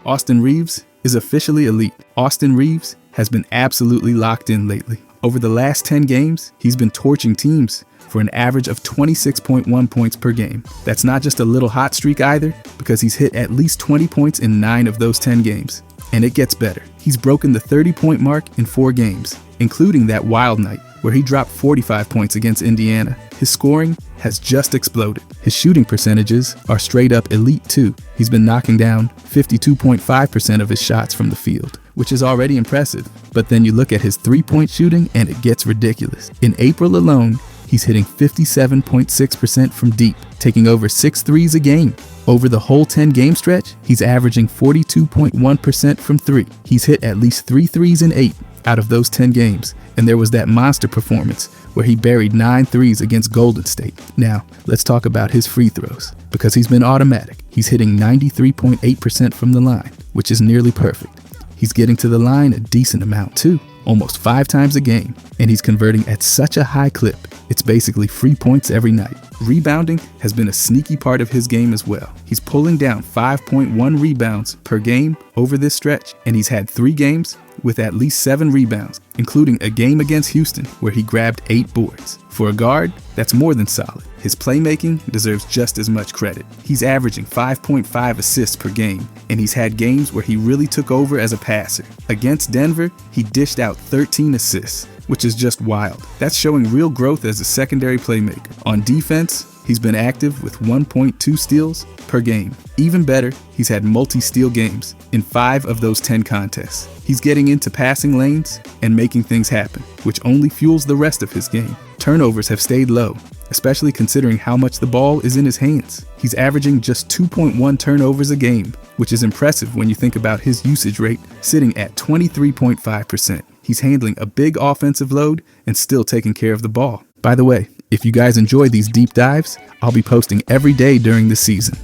Austin Reaves is officially elite. Austin Reaves has been absolutely locked in lately. Over the last 10 games, he's been torching teams for an average of 26.1 points per game. That's not just a little hot streak either, because he's hit at least 20 points in 9 of those 10 games. And it gets better. He's broken the 30-point mark in 4 games, including that wild night where he dropped 45 points against Indiana. His scoring has just exploded. His shooting percentages are straight up elite too. He's been knocking down 52.5% of his shots from the field, which is already impressive. But then you look at his 3-point shooting and it gets ridiculous. In April alone, he's hitting 57.6% from deep, taking over 6 threes a game. Over the whole 10-game stretch, he's averaging 42.1% from 3. He's hit at least 3 threes in 8 out of those 10 games. And there was that monster performance where he buried 9 threes against Golden State. Now, let's talk about his free throws, because he's been automatic. He's hitting 93.8% from the line, which is nearly perfect. He's getting to the line a decent amount too, almost 5 times a game, and he's converting at such a high clip, it's basically free points every night. Rebounding has been a sneaky part of his game as well. He's pulling down 5.1 rebounds per game over this stretch, and he's had 3 games with at least 7 rebounds, including a game against Houston where he grabbed 8 boards. For a guard, that's more than solid. His playmaking deserves just as much credit. He's averaging 5.5 assists per game, and he's had games where he really took over as a passer. Against Denver, he dished out 13 assists, which is just wild. That's showing real growth as a secondary playmaker. On defense, he's been active with 1.2 steals per game. Even better, he's had multi-steal games in 5 of those 10 contests. He's getting into passing lanes and making things happen, which only fuels the rest of his game. Turnovers have stayed low, especially considering how much the ball is in his hands. He's averaging just 2.1 turnovers a game, which is impressive when you think about his usage rate sitting at 23.5%. He's handling a big offensive load and still taking care of the ball. By the way, if you guys enjoy these deep dives, I'll be posting every day during the season.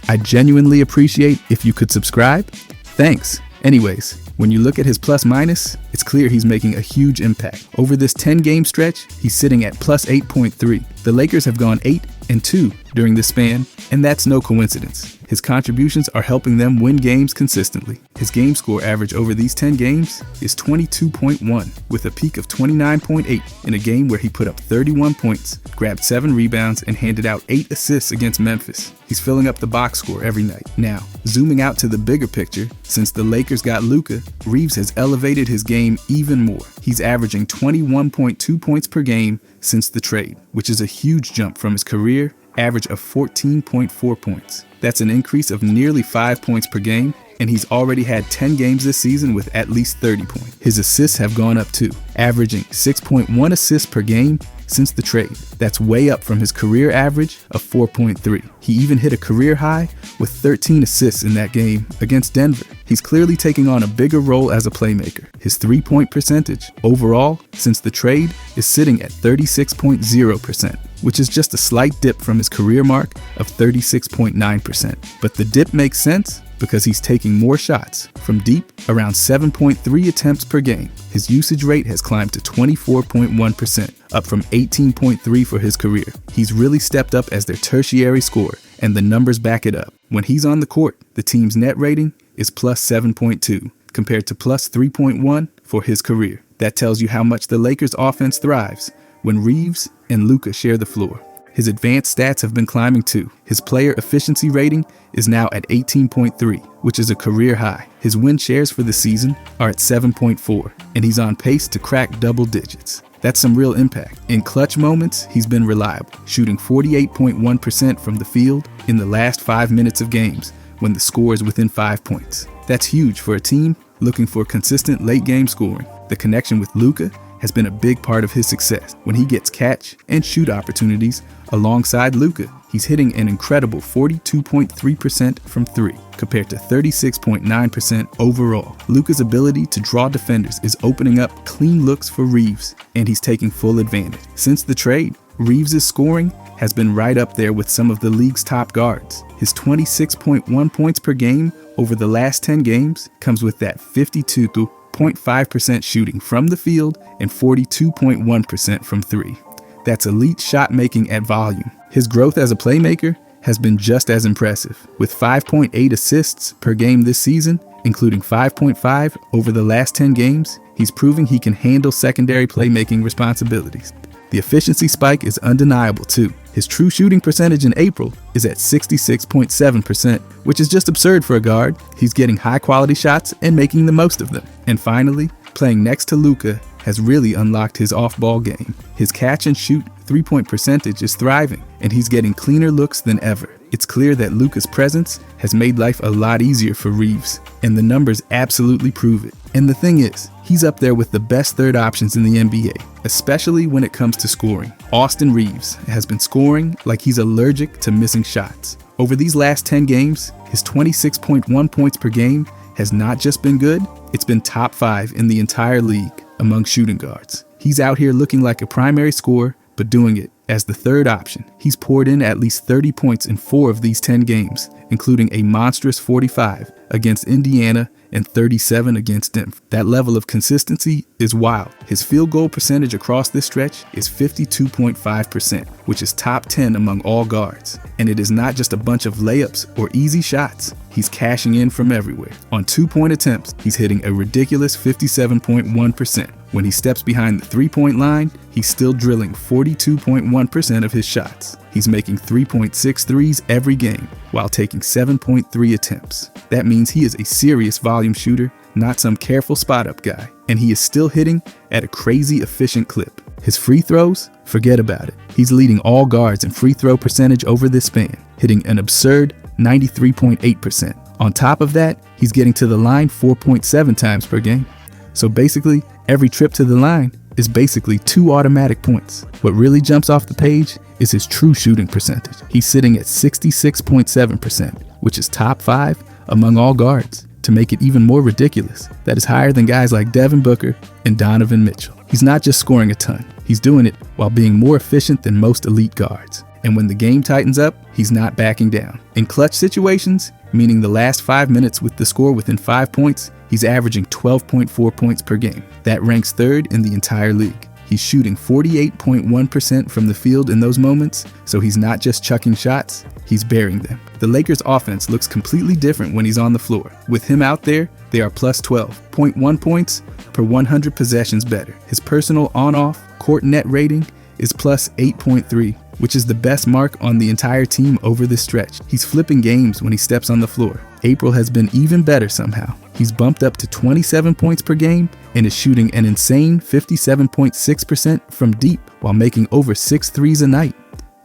I genuinely appreciate if you could subscribe. Thanks. Anyways, when you look at his plus minus, it's clear he's making a huge impact. Over this 10-game stretch, he's sitting at plus 8.3. The Lakers have gone 8-2 during this span, and that's no coincidence. His contributions are helping them win games consistently. His game score average over these 10 games is 22.1, with a peak of 29.8 in a game where he put up 31 points, grabbed 7 rebounds, and handed out 8 assists against Memphis. He's filling up the box score every night. Now, zooming out to the bigger picture, since the Lakers got Luka, Reaves has elevated his game even more. He's averaging 21.2 points per game since the trade, which is a huge jump from his career average of 14.4 points. That's an increase of nearly 5 points per game, and he's already had 10 games this season with at least 30 points. His assists have gone up too, averaging 6.1 assists per game since the trade. That's way up from his career average of 4.3. He even hit a career high with 13 assists in that game against Denver. He's clearly taking on a bigger role as a playmaker. His 3-point percentage overall since the trade is sitting at 36.0%, which is just a slight dip from his career mark of 36.9%. But the dip makes sense because he's taking more shots from deep, around 7.3 attempts per game. His usage rate has climbed to 24.1%, up from 18.3 for his career. He's really stepped up as their tertiary scorer, and the numbers back it up. When he's on the court, the team's net rating is plus 7.2, compared to plus 3.1 for his career. That tells you how much the Lakers' offense thrives when Reaves and Luka share the floor. His advanced stats have been climbing too. His player efficiency rating is now at 18.3, which is a career high. His win shares for the season are at 7.4, and he's on pace to crack double digits. That's some real impact. In clutch moments, he's been reliable, shooting 48.1% from the field in the last 5 minutes of games when the score is within 5 points. That's huge for a team looking for consistent late-game scoring. The connection with Luka has been a big part of his success. When he gets catch and shoot opportunities alongside Luka, he's hitting an incredible 42.3% from 3, compared to 36.9% overall. Luka's ability to draw defenders is opening up clean looks for Reaves, and he's taking full advantage. Since the trade, Reaves' scoring has been right up there with some of the league's top guards. His 26.1 points per game over the last 10 games comes with that 52.5% shooting from the field and 42.1% from 3. That's elite shot making at volume. His growth as a playmaker has been just as impressive. With 5.8 assists per game this season, including 5.5 over the last 10 games, he's proving he can handle secondary playmaking responsibilities. The efficiency spike is undeniable too. His true shooting percentage in April is at 66.7%, which is just absurd for a guard. He's getting high quality shots and making the most of them. And finally, playing next to Luka has really unlocked his off-ball game. His catch and shoot three-point percentage is thriving, and he's getting cleaner looks than ever. It's clear that Luka's presence has made life a lot easier for Reeves, and the numbers absolutely prove it. And the thing is, he's up there with the best third options in the NBA, especially when it comes to scoring. Austin Reeves has been scoring like he's allergic to missing shots. Over these last 10 games, his 26.1 points per game has not just been good, it's been top 5 in the entire league among shooting guards. He's out here looking like a primary scorer, but doing it as the third option. He's poured in at least 30 points in 4 of these 10 games, including a monstrous 45 against Indiana and 37 against Denver. That level of consistency is wild. His field goal percentage across this stretch is 52.5%, which is top 10 among all guards. And it is not just a bunch of layups or easy shots. He's cashing in from everywhere. On 2-point attempts, he's hitting a ridiculous 57.1%. When he steps behind the 3-point line, he's still drilling 42.1% of his shots. He's making 3.6 threes every game, while taking 7.3 attempts. That means he is a serious volume shooter, not some careful spot-up guy. And he is still hitting at a crazy efficient clip. His free throws? Forget about it. He's leading all guards in free throw percentage over this span, hitting an absurd 93.8%. On top of that, he's getting to the line 4.7 times per game. So basically, every trip to the line is basically 2 automatic points. What really jumps off the page is his true shooting percentage. He's sitting at 66.7%, which is top 5 among all guards. To make it even more ridiculous, that is higher than guys like Devin Booker and Donovan Mitchell. He's not just scoring a ton, he's doing it while being more efficient than most elite guards. And when the game tightens up, he's not backing down. In clutch situations, meaning the last 5 minutes with the score within 5 points, he's averaging 12.4 points per game. That ranks 3rd in the entire league. He's shooting 48.1% from the field in those moments, so he's not just chucking shots, he's burying them. The Lakers' offense looks completely different when he's on the floor. With him out there, they are plus 12.1 points per 100 possessions better. His personal on-off court net rating is plus 8.3, which is the best mark on the entire team over this stretch. He's flipping games when he steps on the floor. April has been even better somehow. He's bumped up to 27 points per game and is shooting an insane 57.6% from deep while making over 6 threes a night.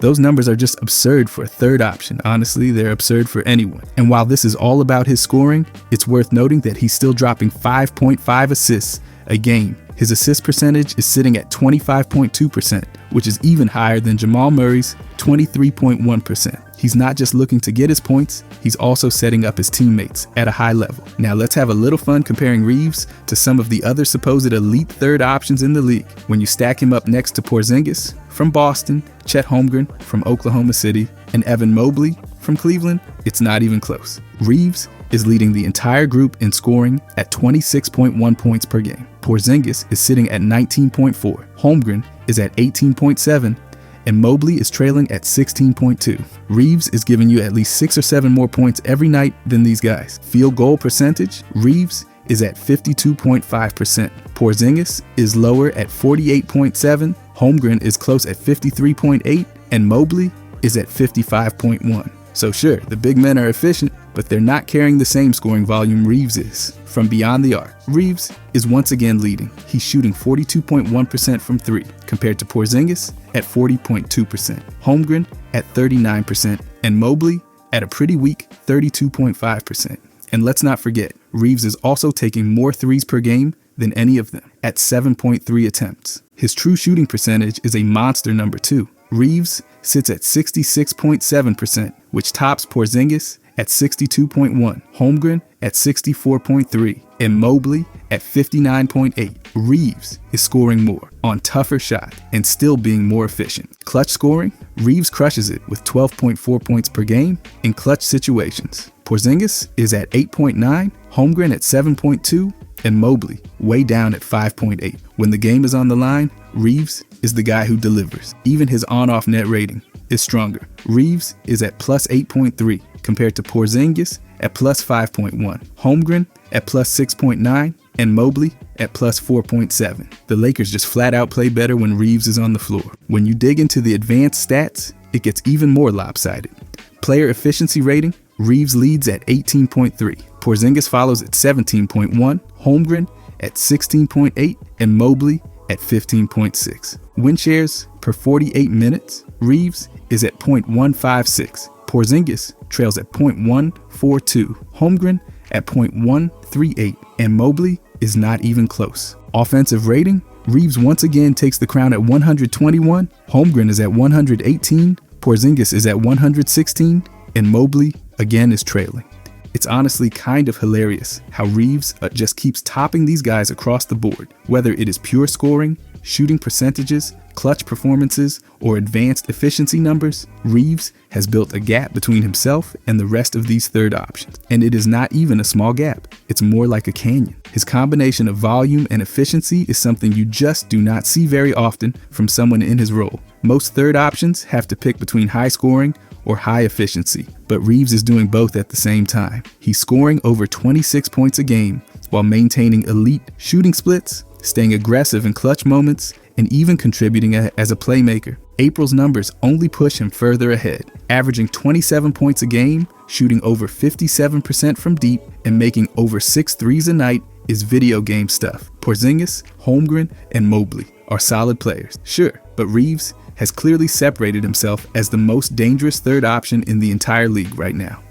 Those numbers are just absurd for a third option. Honestly, they're absurd for anyone. And while this is all about his scoring, it's worth noting that he's still dropping 5.5 assists a game. His assist percentage is sitting at 25.2%, which is even higher than Jamal Murray's 23.1%. He's not just looking to get his points, he's also setting up his teammates at a high level. Now let's have a little fun comparing Reeves to some of the other supposed elite third options in the league. When you stack him up next to Porzingis from Boston, Chet Holmgren from Oklahoma City, and Evan Mobley from Cleveland, it's not even close. Reeves is leading the entire group in scoring at 26.1 points per game. Porzingis is sitting at 19.4. Holmgren is at 18.7. And Mobley is trailing at 16.2. Reeves is giving you at least 6 or 7 more points every night than these guys. Field goal percentage, Reeves is at 52.5%. Porzingis is lower at 48.7. Holmgren is close at 53.8. And Mobley is at 55.1. So sure, the big men are efficient, but they're not carrying the same scoring volume Reeves is. From beyond the arc, Reeves is once again leading. He's shooting 42.1% from 3, compared to Porzingis at 40.2%, Holmgren at 39%, and Mobley at a pretty weak 32.5%. And let's not forget, Reeves is also taking more threes per game than any of them, at 7.3 attempts. His true shooting percentage is a monster number 2. Reeves sits at 66.7%, which tops Porzingis at 62.1, Holmgren at 64.3, and Mobley at 59.8. Reeves is scoring more on tougher shot and still being more efficient. Clutch scoring, Reeves crushes it with 12.4 points per game in clutch situations. Porzingis is at 8.9, Holmgren at 7.2, and Mobley way down at 5.8. When the game is on the line, Reeves is the guy who delivers. Even his on-off net rating is stronger. Reeves is at plus 8.3 compared to Porzingis at plus 5.1, Holmgren at plus 6.9, and Mobley at plus 4.7. The Lakers just flat out play better when Reeves is on the floor. When you dig into the advanced stats, it gets even more lopsided. Player efficiency rating, Reeves leads at 18.3. Porzingis follows at 17.1, Holmgren at 16.8, and Mobley at 15.6. Win shares per 48 minutes, Reeves is at 0.156. Porzingis trails at 0.142. Holmgren at 0.138, and Mobley is not even close. Offensive rating, Reeves once again takes the crown at 121, Holmgren is at 118, Porzingis is at 116, and Mobley again is trailing. It's honestly kind of hilarious how Reeves just keeps topping these guys across the board, whether it is pure scoring, shooting percentages, clutch performances, or advanced efficiency numbers. Reeves has built a gap between himself and the rest of these third options. And it is not even a small gap. It's more like a canyon. His combination of volume and efficiency is something you just do not see very often from someone in his role. Most third options have to pick between high scoring or high efficiency, but Reeves is doing both at the same time. He's scoring over 26 points a game while maintaining elite shooting splits, staying aggressive in clutch moments, and even contributing as a playmaker. April's numbers only push him further ahead, averaging 27 points a game, shooting over 57% from deep, and making over 6 threes a night is video game stuff. Porzingis, Holmgren, and Mobley are solid players, sure, but Reeves has clearly separated himself as the most dangerous third option in the entire league right now.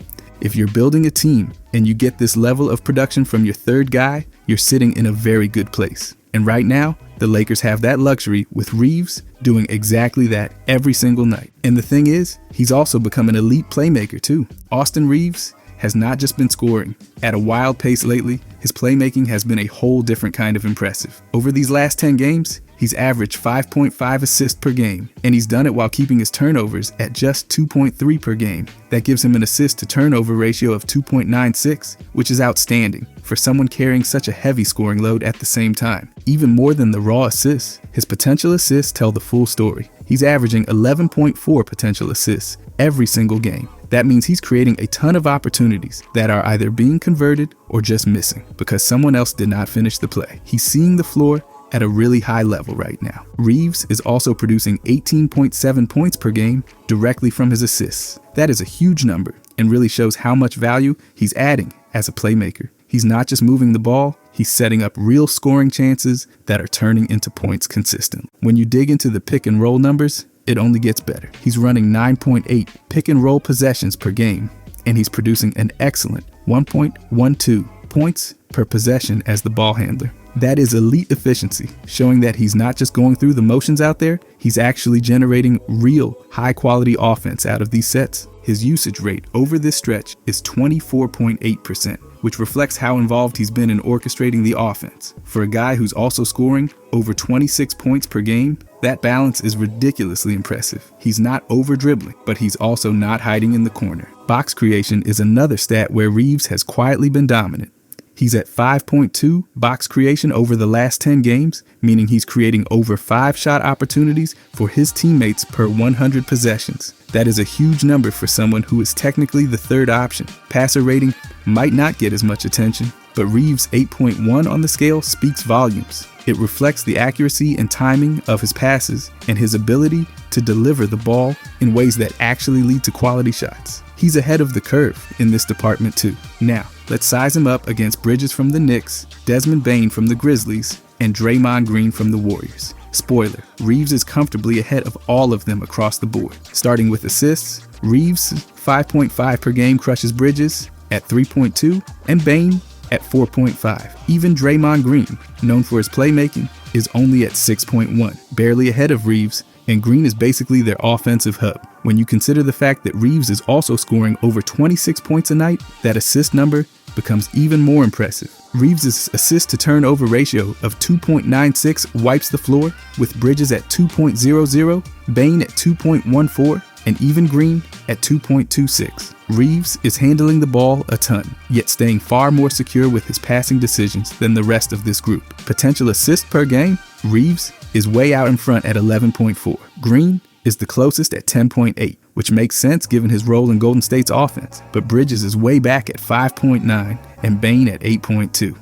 If you're building a team and you get this level of production from your third guy, you're sitting in a very good place. And right now, the Lakers have that luxury with Reeves doing exactly that every single night. And the thing is, he's also become an elite playmaker too. Austin Reeves has not just been scoring at a wild pace lately, his playmaking has been a whole different kind of impressive. Over these last 10 games, he's averaged 5.5 assists per game, and he's done it while keeping his turnovers at just 2.3 per game. That gives him an assist to turnover ratio of 2.96, which is outstanding for someone carrying such a heavy scoring load at the same time. Even more than the raw assists, his potential assists tell the full story. He's averaging 11.4 potential assists every single game. That means he's creating a ton of opportunities that are either being converted or just missing because someone else did not finish the play. He's seeing the floor at a really high level right now. Reeves is also producing 18.7 points per game directly from his assists. That is a huge number and really shows how much value he's adding as a playmaker. He's not just moving the ball, he's setting up real scoring chances that are turning into points consistently. When you dig into the pick and roll numbers, it only gets better. He's running 9.8 pick and roll possessions per game, and he's producing an excellent 1.12 points per possession as the ball handler. That is elite efficiency, showing that he's not just going through the motions out there, he's actually generating real high-quality offense out of these sets. His usage rate over this stretch is 24.8%, which reflects how involved he's been in orchestrating the offense. For a guy who's also scoring over 26 points per game, that balance is ridiculously impressive. He's not over-dribbling, but he's also not hiding in the corner. Box creation is another stat where Reeves has quietly been dominant. He's at 5.2 box creation over the last 10 games, meaning he's creating over 5 shot opportunities for his teammates per 100 possessions. That is a huge number for someone who is technically the third option. Passer rating might not get as much attention, but Reeves' 8.1 on the scale speaks volumes. It reflects the accuracy and timing of his passes and his ability to deliver the ball in ways that actually lead to quality shots. He's ahead of the curve in this department too. Now, let's size him up against Bridges from the Knicks, Desmond Bane from the Grizzlies, and Draymond Green from the Warriors. Spoiler, Reeves is comfortably ahead of all of them across the board. Starting with assists, Reeves' 5.5 per game crushes Bridges at 3.2 and Bane at 4.5. Even Draymond Green, known for his playmaking, is only at 6.1, barely ahead of Reeves, and Green is basically their offensive hub. When you consider the fact that Reeves is also scoring over 26 points a night, that assist number becomes even more impressive. Reeves' assist to turnover ratio of 2.96 wipes the floor, with Bridges at 2.00, Bane at 2.14, and even Green at 2.26. Reeves is handling the ball a ton, yet staying far more secure with his passing decisions than the rest of this group. Potential assists per game, Reeves is way out in front at 11.4. Green is the closest at 10.8, which makes sense given his role in Golden State's offense, but Bridges is way back at 5.9 and Bane at 8.2.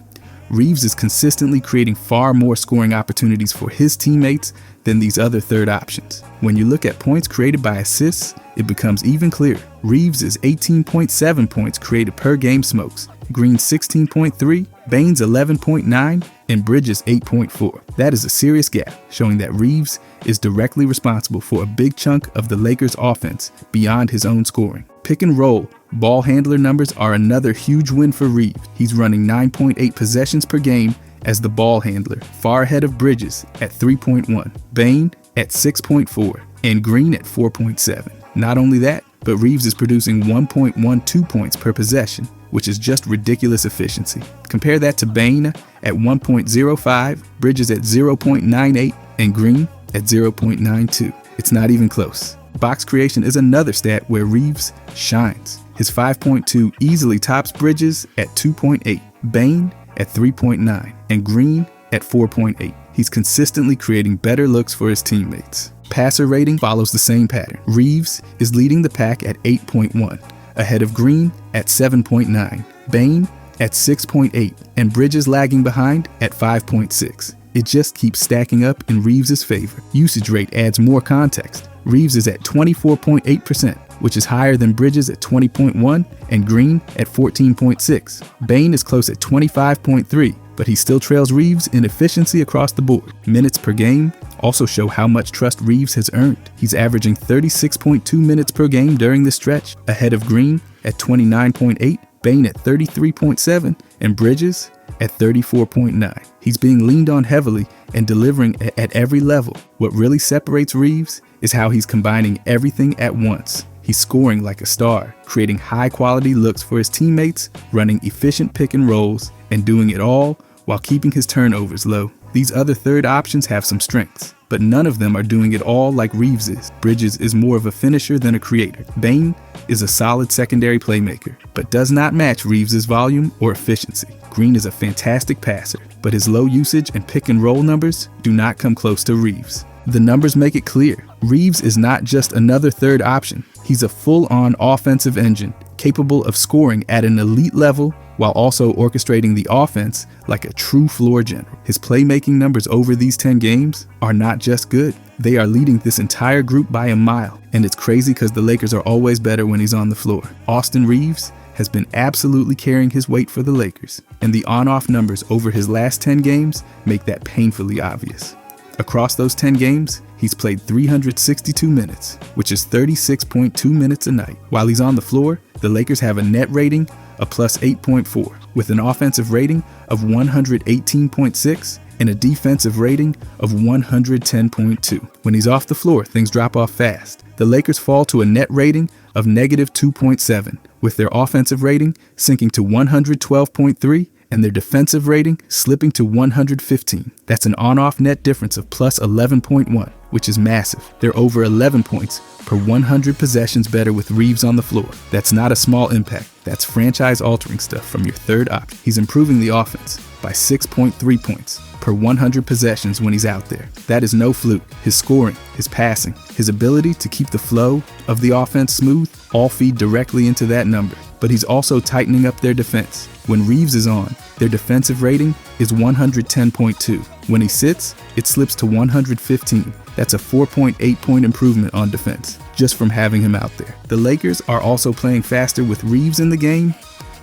Reeves is consistently creating far more scoring opportunities for his teammates than these other third options. When you look at points created by assists, it becomes even clearer. Reeves is 18.7 points created per game smokes, Green 16.3, Bane's 11.9, and Bridges 8.4. That is a serious gap, showing that Reeves is directly responsible for a big chunk of the Lakers' offense beyond his own scoring. Pick and roll ball handler numbers are another huge win for Reeves. He's running 9.8 possessions per game as the ball handler, far ahead of Bridges at 3.1, Bane at 6.4, and Green at 4.7. Not only that, but Reeves is producing 1.12 points per possession, which is just ridiculous efficiency. Compare that to Bane at 1.05, Bridges at 0.98, and Green at 0.92. It's not even close. Box creation is another stat where Reeves shines. His 5.2 easily tops Bridges at 2.8, Bane at 3.9, and Green at 4.8. He's consistently creating better looks for his teammates. Passer rating follows the same pattern. Reeves is leading the pack at 8.1, ahead of Green at 7.9, Bane at 6.8, and Bridges lagging behind at 5.6. It just keeps stacking up in Reeves' favor. Usage rate adds more context. Reeves is at 24.8%, which is higher than Bridges at 20.1 and Green at 14.6. Bane is close at 25.3, but he still trails Reeves in efficiency across the board. Minutes per game also show how much trust Reeves has earned. He's averaging 36.2 minutes per game during this stretch, ahead of Green at 29.8, Bane at 33.7, and Bridges at 34.9. He's being leaned on heavily and delivering at every level. What really separates Reeves is how he's combining everything at once. He's scoring like a star, creating high-quality looks for his teammates, running efficient pick and rolls, and doing it all while keeping his turnovers low. These other third options have some strengths, but none of them are doing it all like Reeves is. Bridges is more of a finisher than a creator. Bane is a solid secondary playmaker, but does not match Reeves' volume or efficiency. Green is a fantastic passer, but his low usage and pick and roll numbers do not come close to Reeves. The numbers make it clear. Reeves is not just another third option. He's a full-on offensive engine, capable of scoring at an elite level while also orchestrating the offense like a true floor general. His playmaking numbers over these 10 games are not just good. They are leading this entire group by a mile, and it's crazy because the Lakers are always better when he's on the floor. Austin Reeves has been absolutely carrying his weight for the Lakers, and the on-off numbers over his last 10 games make that painfully obvious. Across those 10 games, he's played 362 minutes, which is 36.2 minutes a night. While he's on the floor, the Lakers have a net rating of plus 8.4, with an offensive rating of 118.6 and a defensive rating of 110.2. When he's off the floor, things drop off fast. The Lakers fall to a net rating of negative 2.7, with their offensive rating sinking to 112.3 and their defensive rating slipping to 115. That's an on-off net difference of plus 11.1, which is massive. They're over 11 points per 100 possessions better with Reeves on the floor. That's not a small impact. That's franchise-altering stuff from your third option. He's improving the offense by 6.3 points per 100 possessions when he's out there. That is no fluke. His scoring, his passing, his ability to keep the flow of the offense smooth all feed directly into that number. But he's also tightening up their defense. When Reeves is on, their defensive rating is 110.2. When he sits, it slips to 115. That's a 4.8 point improvement on defense, just from having him out there. The Lakers are also playing faster with Reeves in the game,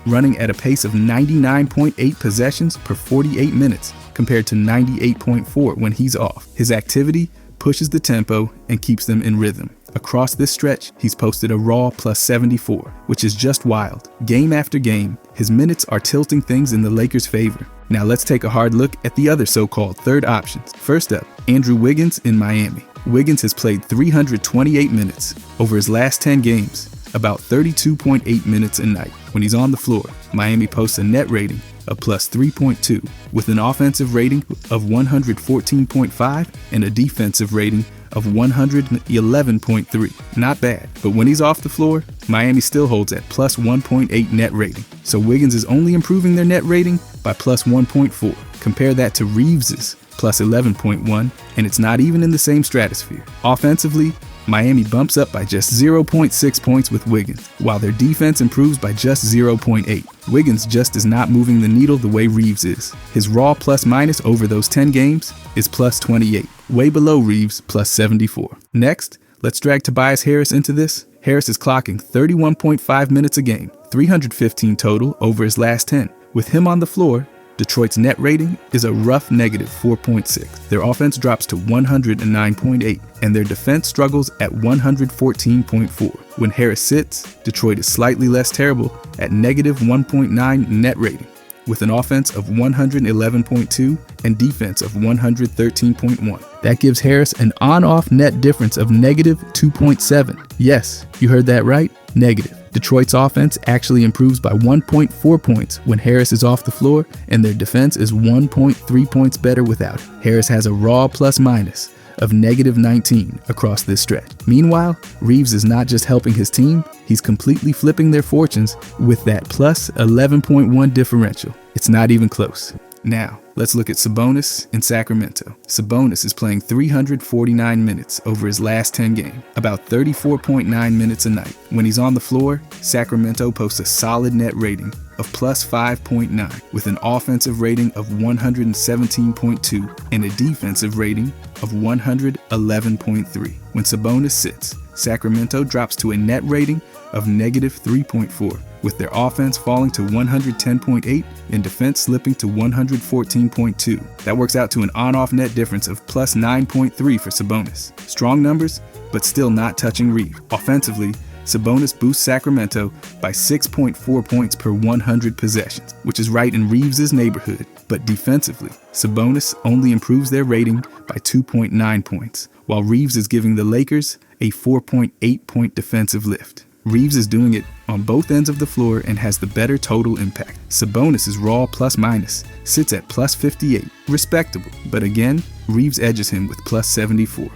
running at a pace of 99.8 possessions per 48 minutes, compared to 98.4 when he's off. His activity pushes the tempo and keeps them in rhythm. Across this stretch, he's posted a raw plus 74, which is just wild. Game after game, his minutes are tilting things in the Lakers' favor. Now let's take a hard look at the other so-called third options. First up, Andrew Wiggins in Miami. Wiggins has played 328 minutes over his last 10 games, about 32.8 minutes a night. When he's on the floor, Miami posts a net rating of plus 3.2, with an offensive rating of 114.5 and a defensive rating of 111.3. Not bad, but when he's off the floor, Miami still holds at plus 1.8 net rating. So Wiggins is only improving their net rating by plus 1.4. Compare that to Reeves's plus 11.1, and it's not even in the same stratosphere. Offensively, Miami bumps up by just 0.6 points with Wiggins, while their defense improves by just 0.8. Wiggins just is not moving the needle the way Reeves is. His raw plus-minus over those 10 games is plus 28, way below Reeves' plus 74. Next, let's drag Tobias Harris into this. Harris is clocking 31.5 minutes a game, 315 total over his last 10. With him on the floor, Detroit's net rating is a rough negative 4.6. Their offense drops to 109.8, and their defense struggles at 114.4. When Harris sits, Detroit is slightly less terrible at negative 1.9 net rating, with an offense of 111.2 and defense of 113.1. That gives Harris an on-off net difference of negative 2.7. Yes, you heard that right, negative. Detroit's offense actually improves by 1.4 points when Harris is off the floor, and their defense is 1.3 points better without him. Harris has a raw plus-minus of negative 19 across this stretch. Meanwhile, Reeves is not just helping his team, he's completely flipping their fortunes with that plus 11.1 differential. It's not even close. Now, let's look at Sabonis in Sacramento. Sabonis is playing 349 minutes over his last 10 games, about 34.9 minutes a night. When he's on the floor, Sacramento posts a solid net rating of plus 5.9, with an offensive rating of 117.2 and a defensive rating of 111.3. When Sabonis sits, Sacramento drops to a net rating of negative 3.4, with their offense falling to 110.8 and defense slipping to 114.2. That works out to an on-off net difference of plus 9.3 for Sabonis. Strong numbers, but still not touching Reeves. Offensively, Sabonis boosts Sacramento by 6.4 points per 100 possessions, which is right in Reeves' neighborhood. But defensively, Sabonis only improves their rating by 2.9 points, while Reeves is giving the Lakers a 4.8 point defensive lift. Reeves is doing it on both ends of the floor and has the better total impact. Sabonis' raw plus-minus sits at plus 58, respectable, but again, Reeves edges him with plus 74.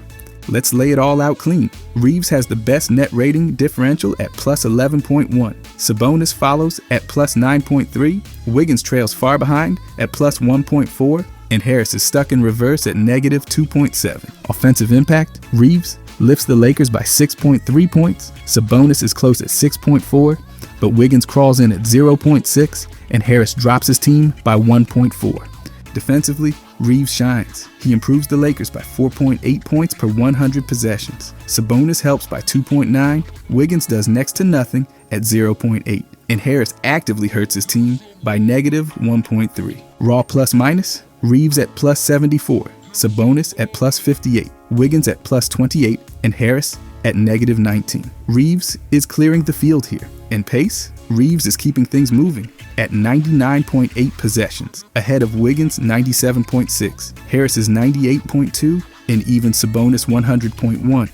Let's lay it all out clean. Reeves has the best net rating differential at plus 11.1. Sabonis follows at plus 9.3. Wiggins trails far behind at plus 1.4. And Harris is stuck in reverse at negative 2.7. Offensive impact, Reeves lifts the Lakers by 6.3 points. Sabonis is close at 6.4, but Wiggins crawls in at 0.6, and Harris drops his team by 1.4. Defensively, Reeves shines. He improves the Lakers by 4.8 points per 100 possessions. Sabonis helps by 2.9, Wiggins does next to nothing at 0.8, and Harris actively hurts his team by negative 1.3. Raw plus-minus, Reeves at plus 74, Sabonis at plus 58, Wiggins at plus 28, and Harris at negative 19. Reeves is clearing the field here. In pace, Reeves is keeping things moving at 99.8 possessions, ahead of Wiggins' 97.6, Harris's 98.2, and even Sabonis' 100.1.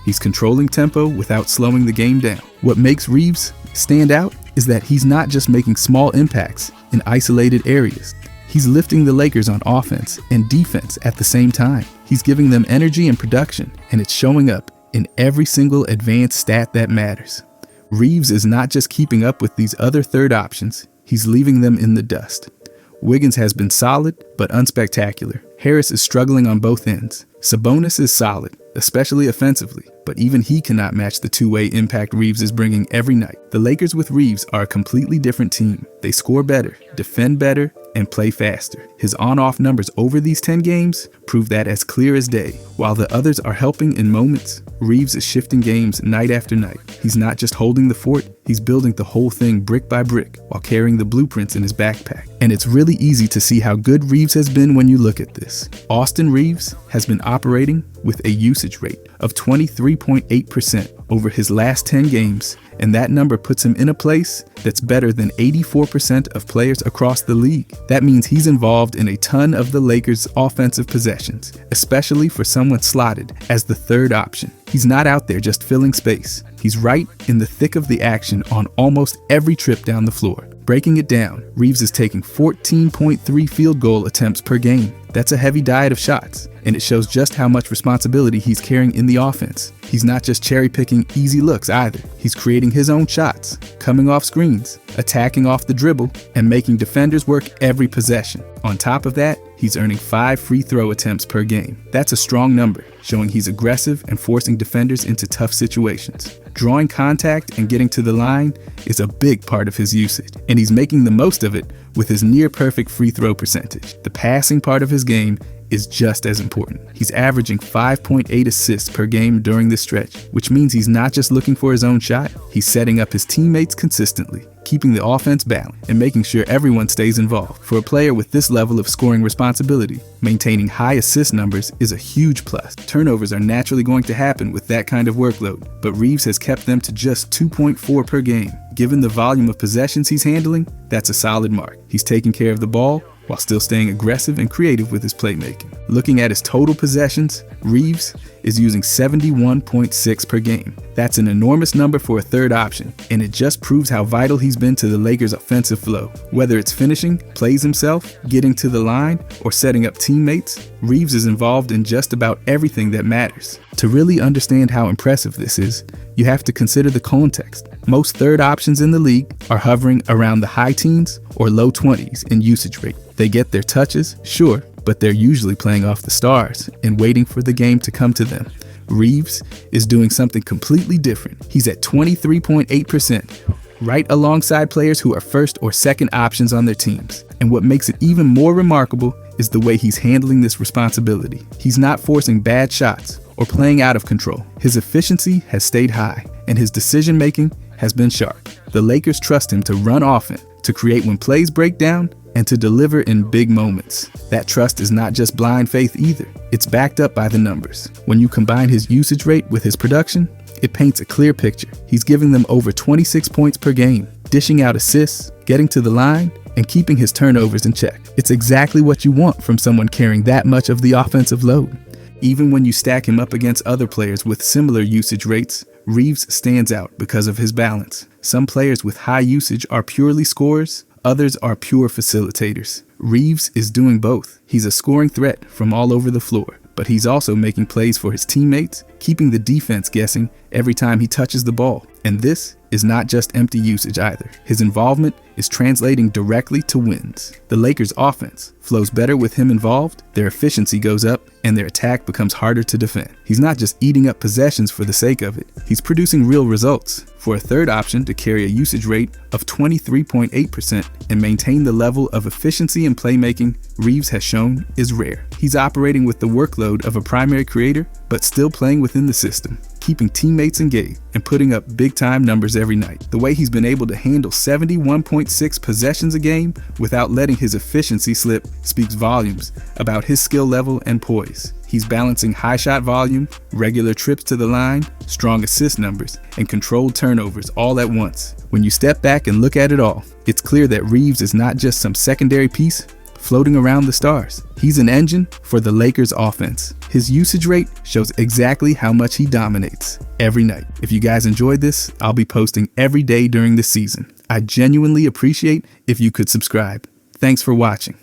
He's controlling tempo without slowing the game down. What makes Reeves stand out is that he's not just making small impacts in isolated areas. He's lifting the Lakers on offense and defense at the same time. He's giving them energy and production, and it's showing up in every single advanced stat that matters. Reeves is not just keeping up with these other third options, he's leaving them in the dust. Wiggins has been solid, but unspectacular. Harris is struggling on both ends. Sabonis is solid, especially offensively, but even he cannot match the two-way impact Reeves is bringing every night. The Lakers with Reeves are a completely different team. They score better, defend better, and play faster. His on-off numbers over these 10 games prove that as clear as day. While the others are helping in moments, Reeves is shifting games night after night. He's not just holding the fort, he's building the whole thing brick by brick while carrying the blueprints in his backpack. And it's really easy to see how good Reeves has been when you look at this. Austin Reeves has been operating with a usage rate of 23.8% over his last 10 games, and that number puts him in a place that's better than 84% of players across the league. That means he's involved in a ton of the Lakers' offensive possessions, especially for someone slotted as the third option. He's not out there just filling space. He's right in the thick of the action on almost every trip down the floor. Breaking it down, Reeves is taking 14.3 field goal attempts per game. That's a heavy diet of shots, and it shows just how much responsibility he's carrying in the offense. He's not just cherry-picking easy looks either. He's creating his own shots, coming off screens, attacking off the dribble, and making defenders work every possession. On top of that, he's earning 5 free throw attempts per game. That's a strong number, showing he's aggressive and forcing defenders into tough situations. Drawing contact and getting to the line is a big part of his usage, and he's making the most of it with his near-perfect free throw percentage. The passing part of his game is just as important. He's averaging 5.8 assists per game during this stretch, which means he's not just looking for his own shot, he's setting up his teammates consistently, keeping the offense balanced and making sure everyone stays involved. For a player with this level of scoring responsibility, maintaining high assist numbers is a huge plus. Turnovers are naturally going to happen with that kind of workload, but Reeves has kept them to just 2.4 per game. Given the volume of possessions he's handling, that's a solid mark. He's taking care of the ball while still staying aggressive and creative with his playmaking. Looking at his total possessions, Reeves is using 71.6 per game. That's an enormous number for a third option, and it just proves how vital he's been to the Lakers' offensive flow. Whether it's finishing, plays himself, getting to the line, or setting up teammates, Reeves is involved in just about everything that matters. To really understand how impressive this is, you have to consider the context. Most third options in the league are hovering around the high teens or low 20s in usage rate. They get their touches, sure, but they're usually playing off the stars and waiting for the game to come to them. Reeves is doing something completely different. He's at 23.8%, right alongside players who are first or second options on their teams. And what makes it even more remarkable is the way he's handling this responsibility. He's not forcing bad shots or playing out of control. His efficiency has stayed high, and his decision-making has been sharp. The Lakers trust him to run offense, to create when plays break down, and to deliver in big moments. That trust is not just blind faith either. It's backed up by the numbers. When you combine his usage rate with his production, it paints a clear picture. He's giving them over 26 points per game, dishing out assists, getting to the line, and keeping his turnovers in check. It's exactly what you want from someone carrying that much of the offensive load. Even when you stack him up against other players with similar usage rates, Reeves stands out because of his balance. Some players with high usage are purely scorers, others are pure facilitators. Reeves is doing both. He's a scoring threat from all over the floor, but he's also making plays for his teammates, keeping the defense guessing every time he touches the ball. And this is not just empty usage either. His involvement is translating directly to wins. The Lakers' offense flows better with him involved, their efficiency goes up, and their attack becomes harder to defend. He's not just eating up possessions for the sake of it, he's producing real results. For a third option to carry a usage rate of 23.8% and maintain the level of efficiency and playmaking Reeves has shown is rare. He's operating with the workload of a primary creator, but still playing within the system, keeping teammates engaged and putting up big-time numbers every night. The way he's been able to handle 71.6 possessions a game without letting his efficiency slip speaks volumes about his skill level and poise. He's balancing high shot volume, regular trips to the line, strong assist numbers, and controlled turnovers all at once. When you step back and look at it all, it's clear that Reeves is not just some secondary piece floating around the stars. He's an engine for the Lakers offense. His usage rate shows exactly how much he dominates every night. If you guys enjoyed this, I'll be posting every day during the season. I genuinely appreciate if you could subscribe. Thanks for watching.